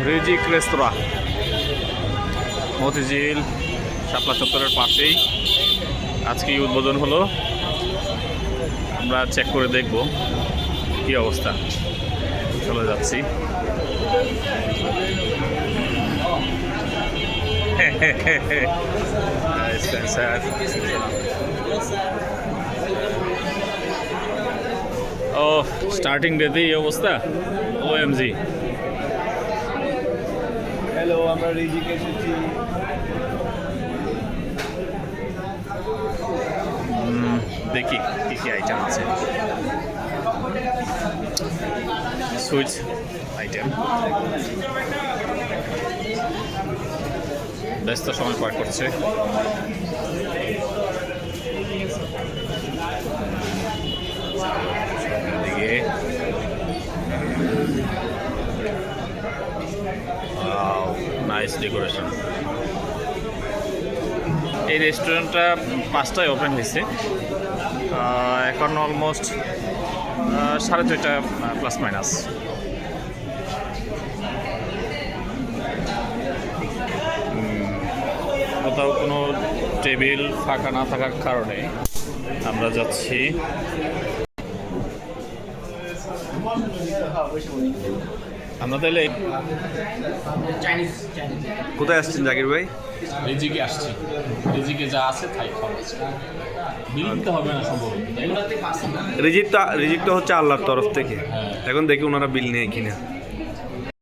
রিজিক রেস্তোরাঁ মতিঝিল শাপলা চত্বরের পাশেই আজকেই উদ্বোধন হলো। আমরা চেক করে দেখব কি অবস্থা। চলে যাচ্ছি। ও স্টার্টিং ডেতে এই অবস্থা। ওএমজি। হ্যালো, আমরা রিজিক এসেছি। দেখি কী কী আইটেম আছে। Switch item. ব্যস্ত সময় পার করছে। এদিকে নাইস ডেকোরেশন। এই রেস্টুরেন্টটা 5টায় ওপেন হয়েছে, এখন অলমোস্ট 2:30 প্লাস মাইনাস। কোথাও কোনো টেবিল ফাঁকা না থাকার কারণে আমরা যাচ্ছি। আমরা তাহলে কোথায় আসছেন জাকির ভাই? রিজিকে আসছি। রিজিকে যা আছে তাই খাওয়া আছে। বিল দিতে হবে না সম্ভবত। রিজিকটা হচ্ছে আল্লাহর তরফ থেকে। এখন দেখি ওনারা বিল নেই কিনা।